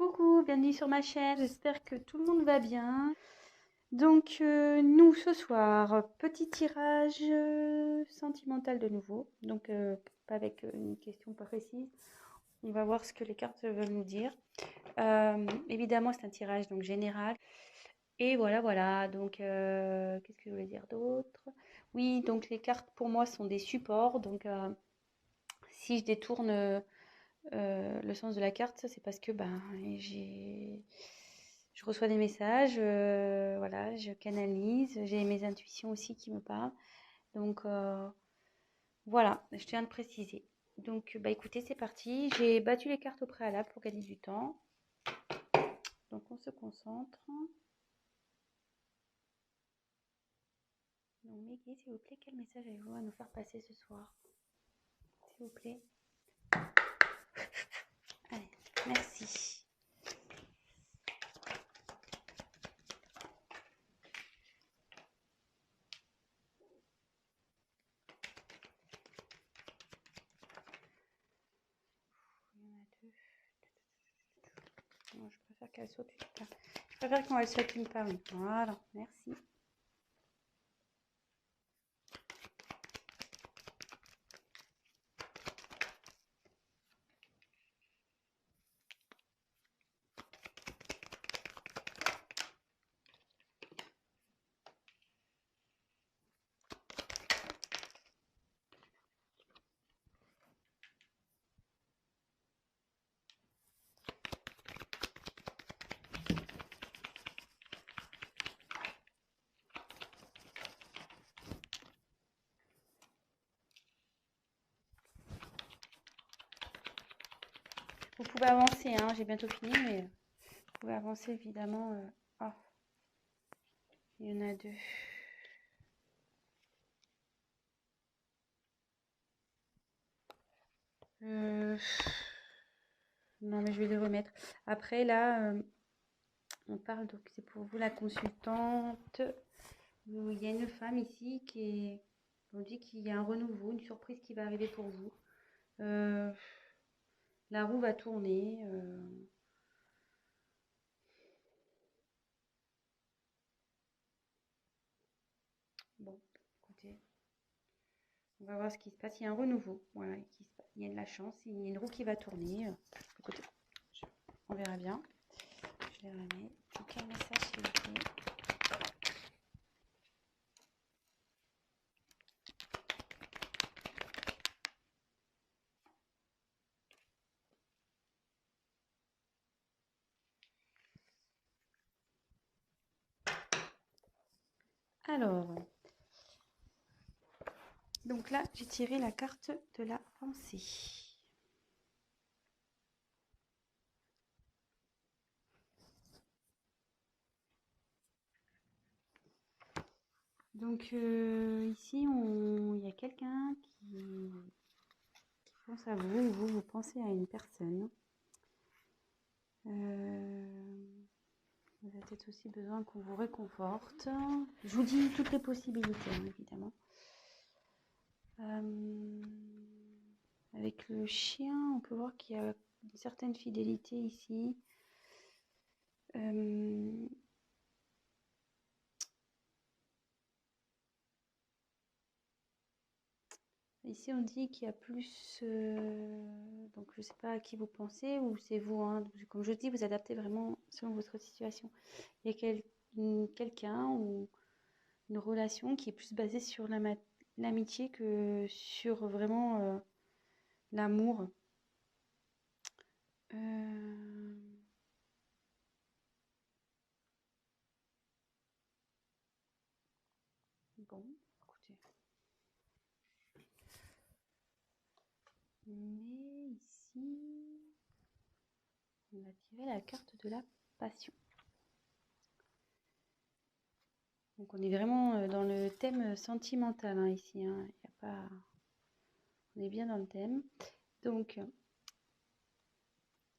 Coucou, bienvenue sur ma chaîne, j'espère que tout le monde va bien. Donc nous ce soir, petit tirage sentimental de nouveau, donc pas avec une question pas précise. On va voir ce que les cartes veulent nous dire. Évidemment c'est un tirage donc général. Et voilà, donc qu'est-ce que je voulais dire d'autre? Oui, donc les cartes pour moi sont des supports, donc si je détourne le sens de la carte, c'est parce que ben, je reçois des messages, voilà, je canalise, j'ai mes intuitions aussi qui me parlent. Donc voilà, je tiens à le préciser. Donc bah écoutez, c'est parti. J'ai battu les cartes au préalable pour gagner du temps. Donc on se concentre. Donc Meggy, s'il vous plaît, quel message avez-vous à nous faire passer ce soir? S'il vous plaît. Allez, merci. Il y en a deux. Non, je préfère qu'elle saute une part. Je préfère quand elle saute une part. Voilà, merci. Vous pouvez avancer, hein, j'ai bientôt fini, mais vous pouvez avancer évidemment. Oh, il y en a deux. Euh, Non, mais je vais les remettre. Après, là, on parle, donc c'est pour vous la consultante. Il y a une femme ici on dit qu'il y a un renouveau, une surprise qui va arriver pour vous. Euh, la roue va tourner. Bon, écoutez, on va voir ce qui se passe. Il y a un renouveau. Voilà, il y a de la chance. Il y a une roue qui va tourner. Écoutez, on verra bien. Je les remets. Donc, quel message s'il vous plaît? Alors, donc là, j'ai tiré la carte de la pensée. Donc ici, il y a quelqu'un qui pense à vous, ou vous pensez à une personne. Vous avez peut-être aussi besoin qu'on vous réconforte. Je vous dis toutes les possibilités, hein, évidemment. Avec le chien, on peut voir qu'il y a une certaine fidélité ici. Ici, on dit qu'il y a plus... donc, je ne sais pas à qui vous pensez, ou c'est vous. Hein, comme je dis, vous adaptez vraiment selon votre situation. Il y a quelqu'un ou une relation qui est plus basée sur l'amitié que sur vraiment l'amour. Bon, écoutez. Mais ici, on va tirer la carte de la passion. Donc on est vraiment dans le thème sentimental hein, ici. Hein. Y a pas... On est bien dans le thème. Donc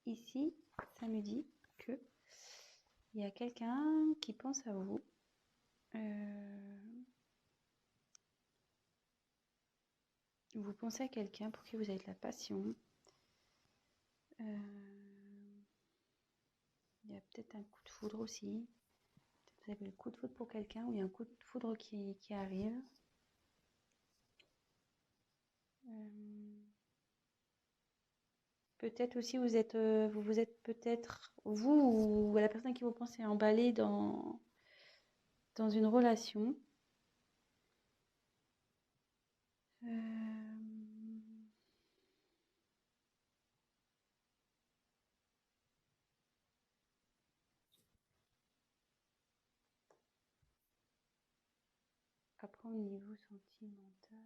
ici, ça me dit que il y a quelqu'un qui pense à vous. Vous pensez à quelqu'un pour qui vous avez de la passion. y a peut-être un coup de foudre aussi. Vous avez le coup de foudre pour quelqu'un ou il y a un coup de foudre qui arrive. Peut-être aussi vous êtes peut-être, vous ou la personne qui vous pensez emballé dans une relation. Après, au niveau sentimental,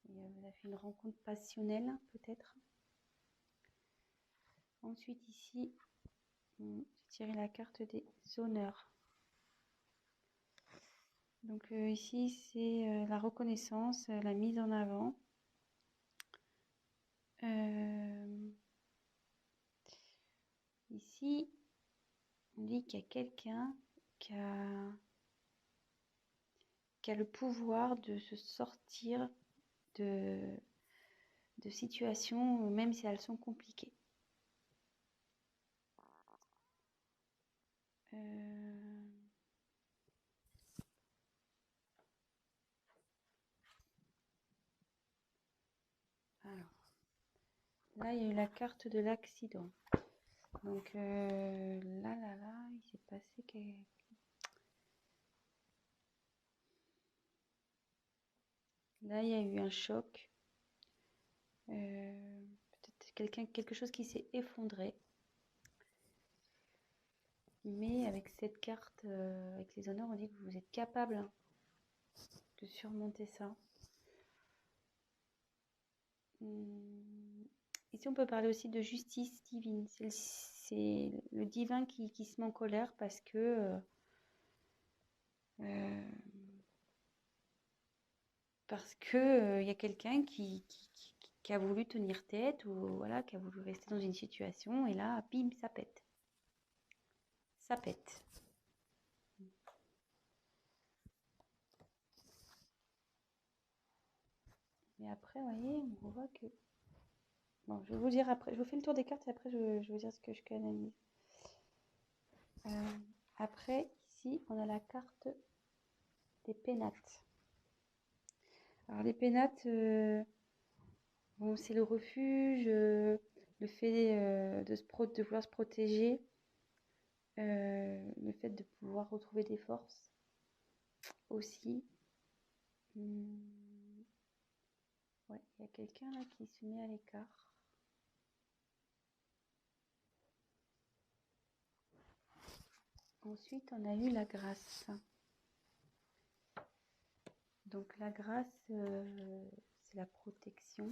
vous avez fait une rencontre passionnelle, peut-être. Ensuite, ici, j'ai tiré la carte des honneurs. Donc ici, c'est la reconnaissance, la mise en avant. Ici, on dit qu'il y a quelqu'un qui a le pouvoir de se sortir de situations, même si elles sont compliquées. Alors, là, il y a eu la carte de l'accident. Donc là, il s'est passé là, il y a eu un choc. Peut-être quelque chose qui s'est effondré. Mais avec cette carte, avec les honneurs, on dit que vous êtes capable de surmonter ça. Ici, on peut parler aussi de justice divine. C'est le divin qui se met en colère parce que il y a quelqu'un qui a voulu tenir tête ou voilà, qui a voulu rester dans une situation et là, bim, ça pète. Ça pète. Mais après, vous voyez, on voit que... Bon, je vais vous dire après. Je vous fais le tour des cartes et après, je vais vous dire ce que je canalise. Après, ici, on a la carte des pénates. Alors, les pénates, bon, c'est le refuge, le fait de vouloir se protéger, le fait de pouvoir retrouver des forces aussi. Ouais, il y a quelqu'un là qui se met à l'écart. Ensuite, on a eu la grâce. Donc la grâce, c'est la protection.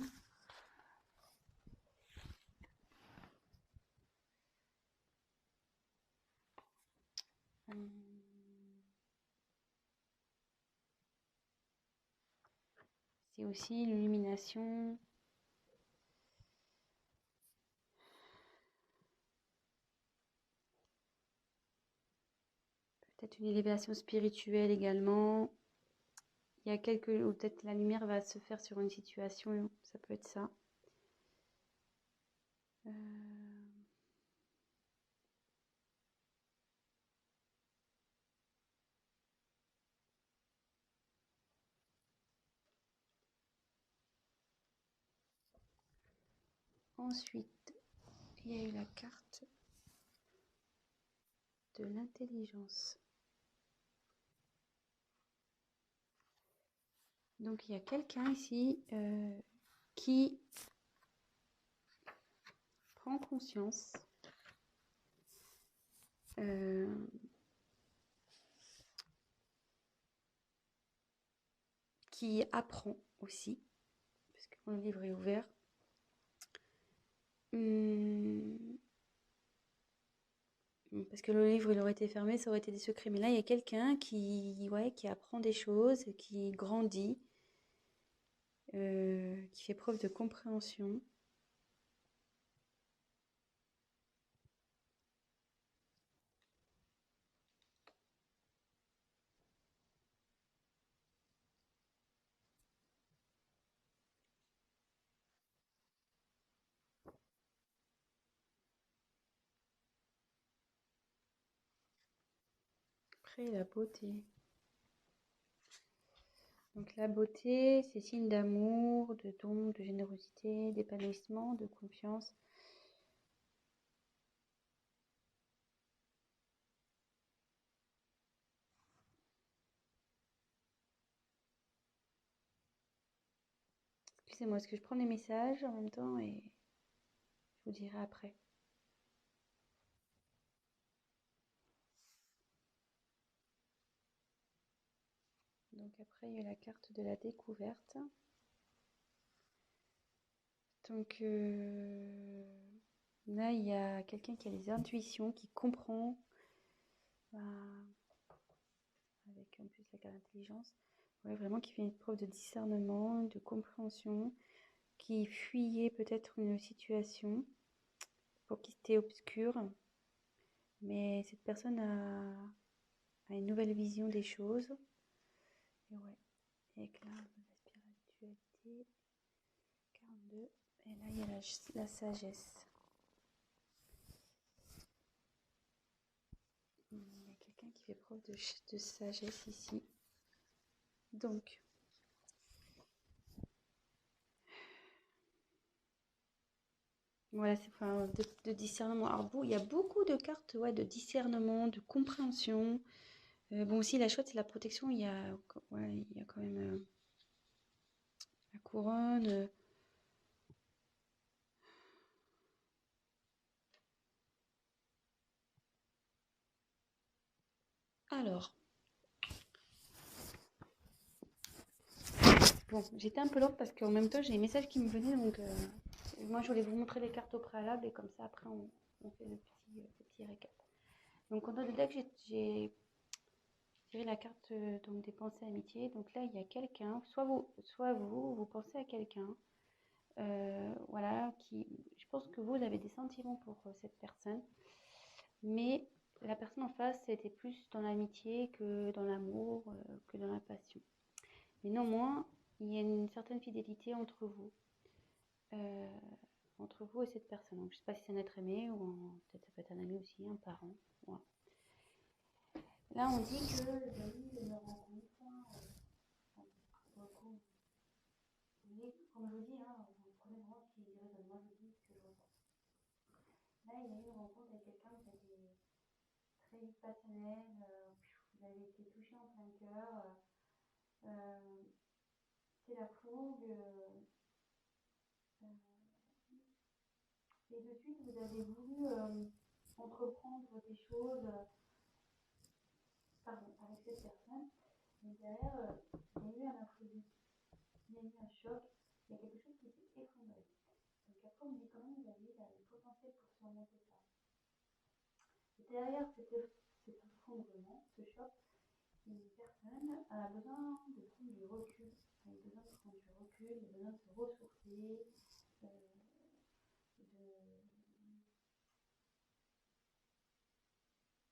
C'est aussi l'illumination. Peut-être une élévation spirituelle également. Il y a ou peut-être la lumière va se faire sur une situation, ça peut être ça. Ensuite, il y a eu la carte de l'intelligence. Donc il y a quelqu'un ici qui prend conscience qui apprend aussi, parce que mon livre est ouvert. Parce que le livre, il aurait été fermé, ça aurait été des secrets. Mais là, il y a quelqu'un qui apprend des choses, qui grandit, qui fait preuve de compréhension. Après, la beauté. Donc la beauté, c'est signe d'amour, de don, de générosité, d'épanouissement, de confiance. Excusez-moi, est-ce que je prends les messages en même temps et je vous dirai après. Donc après, il y a la carte de la découverte. Donc là, il y a quelqu'un qui a des intuitions, qui comprend, avec en plus la carte d'intelligence, ouais, vraiment qui fait une preuve de discernement, de compréhension, qui fuyait peut-être une situation pour qui c'était obscur, mais cette personne a une nouvelle vision des choses. Et ouais, éclat de la spiritualité, 42, et là il y a la sagesse. Il y a quelqu'un qui fait preuve de sagesse ici. Donc, voilà, c'est enfin, de discernement. Alors, il y a beaucoup de cartes, ouais, de discernement, de compréhension. Bon, aussi, la chouette, c'est la protection. Ouais, il y a quand même la couronne. Alors, bon, j'étais un peu lente parce qu'en même temps, j'ai les messages qui me venaient. Donc, moi, je voulais vous montrer les cartes au préalable et comme ça, après, on fait le petit récap. Donc, en dans le deck, j'ai tiré la carte donc, des pensées amitié. Donc là, il y a quelqu'un, soit vous pensez à quelqu'un. Voilà, je pense que vous avez des sentiments pour cette personne, mais la personne en face était plus dans l'amitié que dans l'amour, que dans la passion. Mais néanmoins, il y a une certaine fidélité euh, entre vous et cette personne. Donc, je ne sais pas si c'est un être aimé ou peut-être ça peut être un ami aussi, un parent. Voilà. Là, on dit que vous avez eu une rencontre. Mais comme je vous dis, hein, vous prenez vraiment ce qui résonne. Moi, je dis ce que je ressens. Là, il y a eu une rencontre avec quelqu'un qui a été très passionnel, vous avez été touché en plein cœur, euh, c'est la fougue, et de suite vous avez voulu entreprendre des choses avec cette personne, mais derrière il y a eu un imprévu, il y a eu un choc, il y a quelque chose qui s'est effondré. Donc après on dit quand même vous avez le potentiel pour surmonter ça. Et derrière cet effondrement, ce choc, une personne a besoin de prendre du recul, elle a besoin de prendre du recul, elle a besoin de se ressourcer, de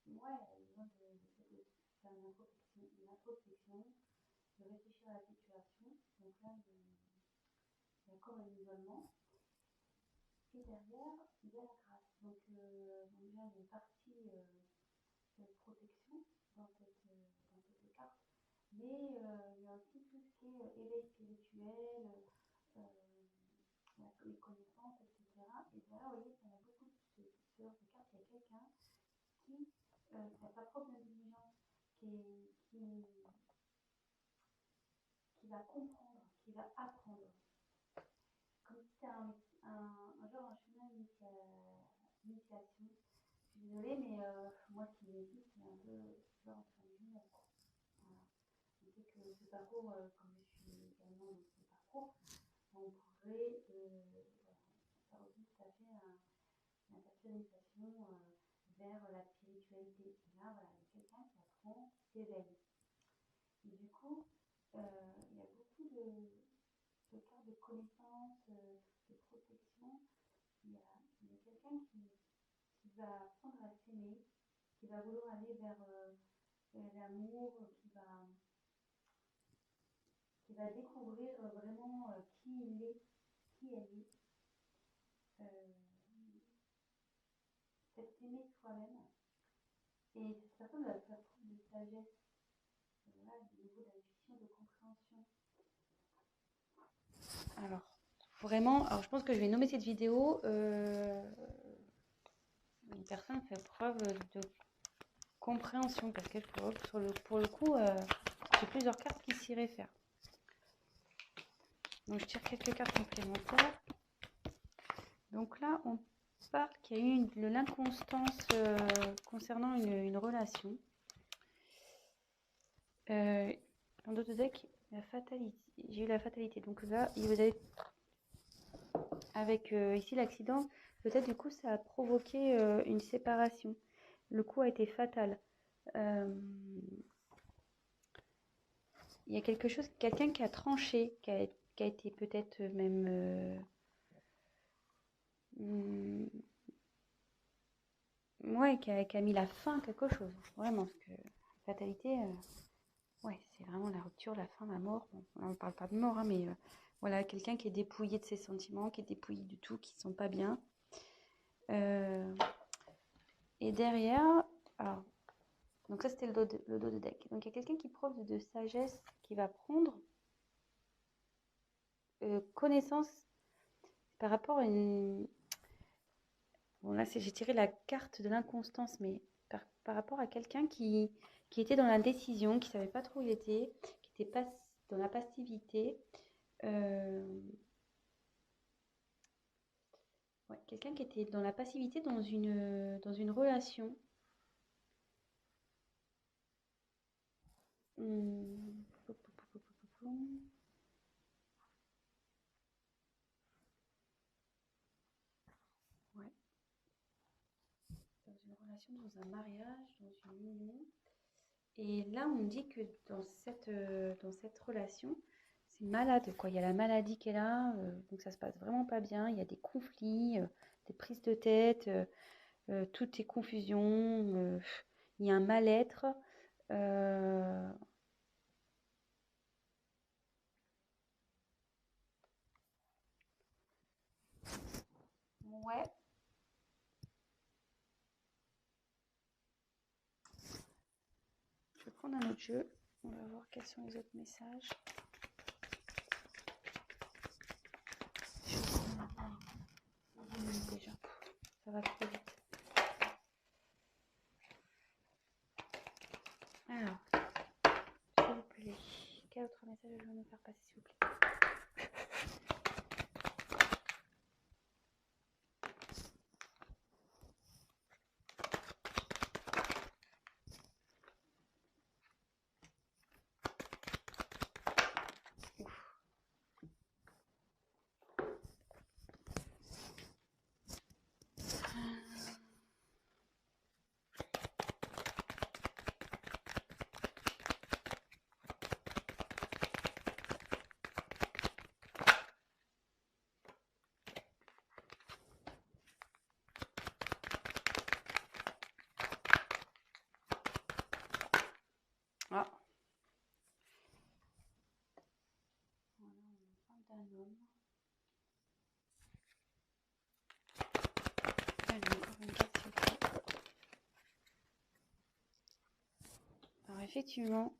ouais, elle a besoin de faire une introspection, de réfléchir à la situation. Donc là, il y a encore un isolement. Et derrière, il y a la grâce. Donc déjà, il y a une partie de protection dans cette carte. Mais il y a aussi tout ce qui est éveil spirituel, les connaissances, etc. Et derrière, vous voyez, il y a beaucoup de ce genre de cartes. Il y a quelqu'un qui a sa propre intelligence, qui va comprendre, qui va apprendre. Comme si c'était genre un chemin d'initiation. Je suis désolée, mais moi, ce qui me dit, c'est un peu genre entre guillemets. Voilà. Je sais que ce parcours, comme je suis également dans ce parcours, on pourrait faire aussi tout à fait une personnalisation vers la spiritualité. Et là, voilà, il y a quelqu'un qui apprend, qui s'éveille. Et du coup, il y a beaucoup de cartes de connaissance, de protection. Il y a quelqu'un qui va apprendre à s'aimer, qui va vouloir aller vers l'amour, qui va découvrir vraiment qui il est, qui elle est, s'aimer soi-même. Et cette personne va faire preuve de sagesse, voilà, au niveau d'intuition, de compréhension. Alors, vraiment, alors je pense que je vais nommer cette vidéo une personne fait preuve de compréhension, parce que pour le coup, j'ai plusieurs cartes qui s'y réfèrent. Donc je tire quelques cartes complémentaires. Donc là, on parle qu'il y a eu de l'inconstance concernant une relation. Dans d'autres decks, la fatalité. J'ai eu la fatalité. Donc là, vous avez avec ici l'accident, peut-être du coup ça a provoqué une séparation. Le coup a été fatal. Il y a quelque chose, quelqu'un qui a tranché, qui a été peut-être même ouais, qui a mis la fin à quelque chose. Vraiment, parce que fatalité, ouais, c'est vraiment la rupture, la fin, la mort. Bon, là, on ne parle pas de mort, hein, mais voilà, quelqu'un qui est dépouillé de ses sentiments, qui est dépouillé du tout, qui ne sont pas bien. Et derrière, alors, donc ça c'était le dos de deck. Donc il y a quelqu'un qui prouve de sagesse, qui va prendre connaissance par rapport à une... Bon là j'ai tiré la carte de l'inconstance, mais par rapport à quelqu'un qui était dans la décision, qui ne savait pas trop où il était, qui était pas dans la passivité. Ouais, quelqu'un qui était dans la passivité dans une relation. Ouais. Dans une relation, dans un mariage, dans une union. Et là, on dit que dans cette relation, c'est malade, quoi. Il y a la maladie qui est là, donc ça se passe vraiment pas bien. Il y a des conflits, des prises de tête, tout est confusion. Il y a un mal-être. Ouais. Je vais prendre un autre jeu. On va voir quels sont les autres messages. Déjà, ça va trop vite. Alors, s'il vous plaît, quel autre message je vais me faire passer, s'il vous plaît? Ah. Voilà, on parle d'un homme. Allez, encore une carte, s'il vous plaît. Alors effectivement,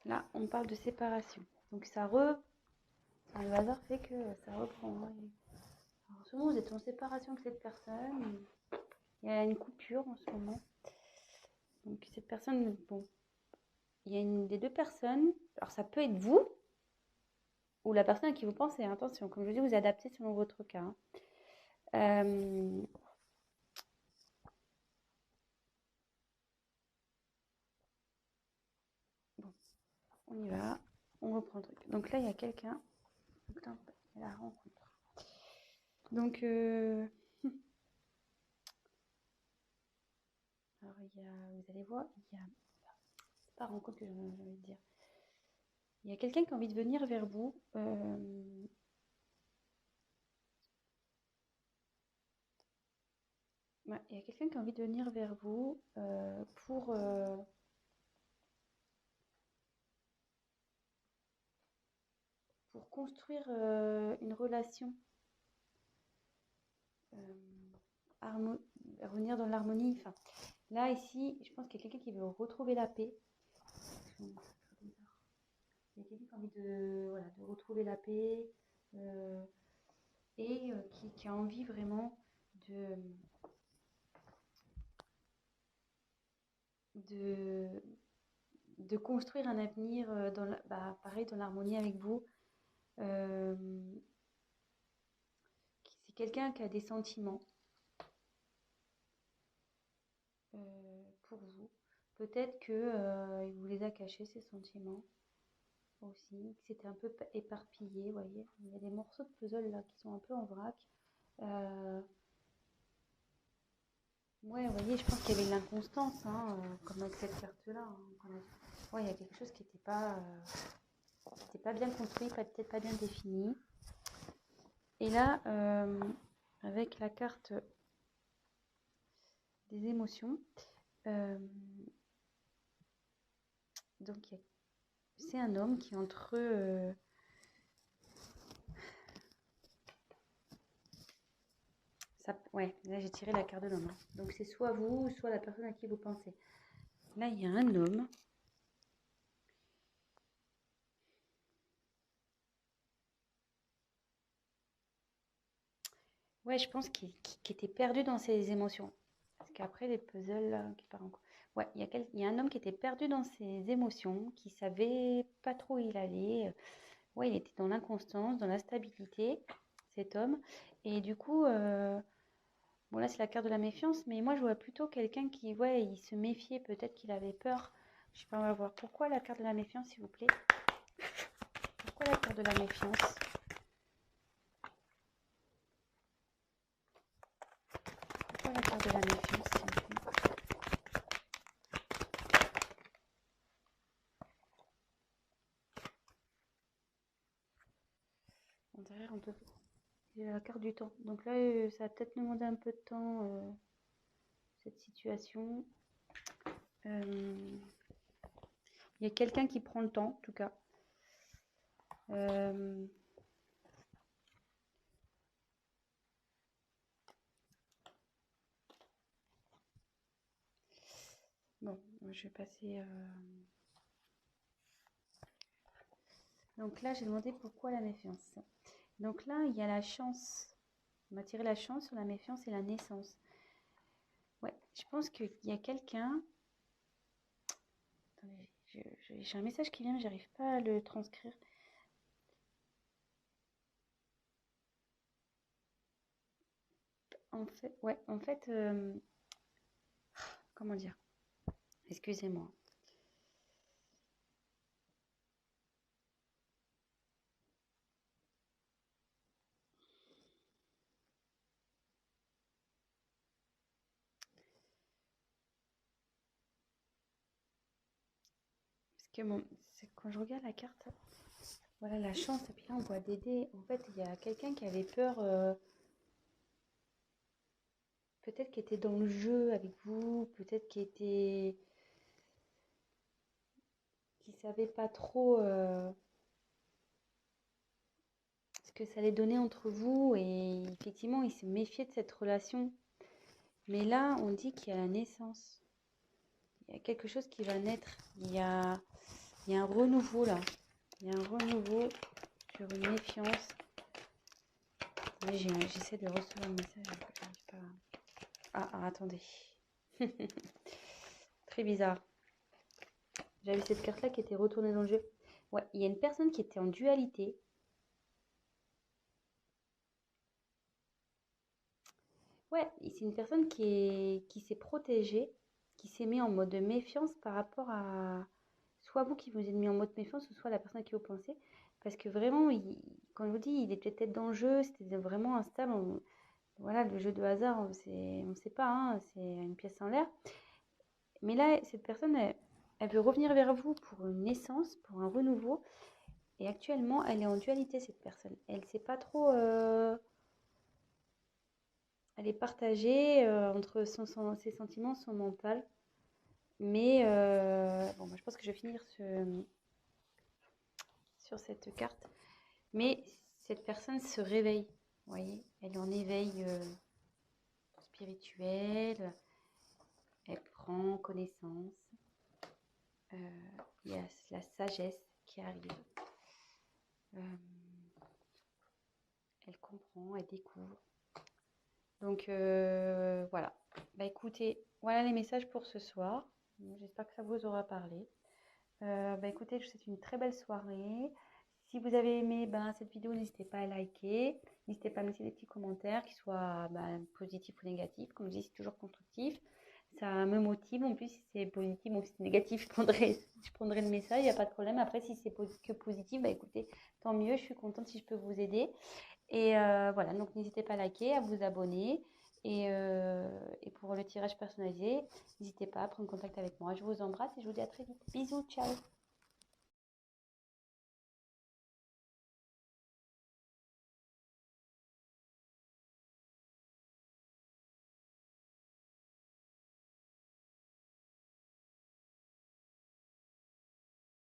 là, on parle de séparation. Donc le hasard fait que ça reprend. Alors, en ce moment, vous êtes en séparation avec cette personne. Il y a une coupure en ce moment. Donc cette personne, bon, il y a une des deux personnes. Alors ça peut être vous ou la personne à qui vous pensez. Attention, comme je vous dis, vous adaptez selon votre cas. Bon, on y va. On reprend le truc. Donc là, il y a quelqu'un. Donc là, il y a la rencontre. Donc, alors vous allez voir, c'est pas rencontre que j'ai envie de dire. Il y a quelqu'un qui a envie de venir vers vous. Ouais, il y a quelqu'un qui a envie de venir vers vous pour construire une relation revenir dans l'harmonie. Enfin, là, ici, je pense qu'il y a quelqu'un qui veut retrouver la paix. Il y a quelqu'un qui a envie de, voilà, de retrouver la paix et qui a envie vraiment de, de construire un avenir pareil, dans l'harmonie avec vous. C'est quelqu'un qui a des sentiments pour vous. Peut-être que il vous les a cachés, ces sentiments aussi, que c'était un peu éparpillé, vous voyez. Il y a des morceaux de puzzle là qui sont un peu en vrac. Ouais, vous voyez, je pense qu'il y avait de l'inconstance, hein, comme avec cette carte-là. Hein, ouais, il y a quelque chose qui n'était pas bien construit, peut-être pas bien défini. Et là, avec la carte des émotions, donc c'est un homme qui est entre ouais, là j'ai tiré la carte de l'homme. Hein. Donc c'est soit vous, soit la personne à qui vous pensez. Là, il y a un homme. Ouais, je pense qu'il était perdu dans ses émotions. Parce qu'après, les puzzles qui partent en cours. Ouais, il y a un homme qui était perdu dans ses émotions, qui savait pas trop où il allait. Ouais, il était dans l'inconstance, dans la stabilité, cet homme. Et du coup, bon là c'est la carte de la méfiance, mais moi je vois plutôt quelqu'un qui, ouais, il se méfiait, peut-être qu'il avait peur. Je sais pas, on va voir. Pourquoi la carte de la méfiance, s'il vous plaît? Pourquoi la carte de la méfiance? Pourquoi la carte de la méfiance, s'il vous plaît? Derrière, on peut... Il y a la carte du temps. Donc là, ça va peut-être demander un peu de temps, cette situation. Il y a quelqu'un qui prend le temps, en tout cas. Bon, je vais passer... Donc là, j'ai demandé pourquoi la méfiance. Donc là, il y a la chance. On m'a tiré la chance sur la méfiance et la naissance. Ouais, je pense qu'il y a quelqu'un... Attendez, j'ai un message qui vient, mais j'arrive pas à le transcrire. En fait, comment dire? Excusez-moi. Parce que quand je regarde la carte, voilà la chance, et puis là on voit Dédé. En fait, il y a quelqu'un qui avait peur, peut-être qui était dans le jeu avec vous, peut-être qui savait pas trop ce que ça allait donner entre vous, et effectivement, il se méfiait de cette relation. Mais là, on dit qu'il y a la naissance. Il y a quelque chose qui va naître. Il y a un renouveau là. Il y a un renouveau sur une méfiance. J'essaie de recevoir un message. J'arrive pas. Attendez. Très bizarre. J'avais cette carte-là qui était retournée dans le jeu. Ouais, il y a une personne qui était en dualité. Ouais, c'est une personne qui s'est protégée, qui s'est mis en mode de méfiance par rapport à soit vous qui vous êtes mis en mode méfiance, ou soit la personne à qui vous pensez. Parce que vraiment, quand je vous dis, il était peut-être dans le jeu, c'était vraiment instable. Voilà, le jeu de hasard, on sait pas, hein, c'est une pièce en l'air. Mais là, cette personne, elle veut revenir vers vous pour une naissance, pour un renouveau. Et actuellement, elle est en dualité, cette personne. Elle sait pas trop... elle est partagée entre ses sentiments, son mental. Mais bon, moi, je pense que je vais finir sur cette carte. Mais cette personne se réveille, vous voyez, elle est en éveil spirituelle. Elle prend connaissance. Il y a la sagesse qui arrive. Elle comprend, elle découvre. Donc voilà. Bah écoutez, voilà les messages pour ce soir. J'espère que ça vous aura parlé. Bah écoutez, je vous souhaite une très belle soirée. Si vous avez aimé cette vidéo, n'hésitez pas à liker. N'hésitez pas à mettre des petits commentaires, qu'ils soient positifs ou négatifs. Comme je dis, c'est toujours constructif. Ça me motive. En plus, si c'est positif ou si c'est négatif, je prendrai le message, il n'y a pas de problème. Après, si c'est que positif, bah écoutez, tant mieux. Je suis contente si je peux vous aider. Et voilà, donc n'hésitez pas à liker, à vous abonner. Et pour le tirage personnalisé, n'hésitez pas à prendre contact avec moi. Je vous embrasse et je vous dis à très vite. Bisous, ciao!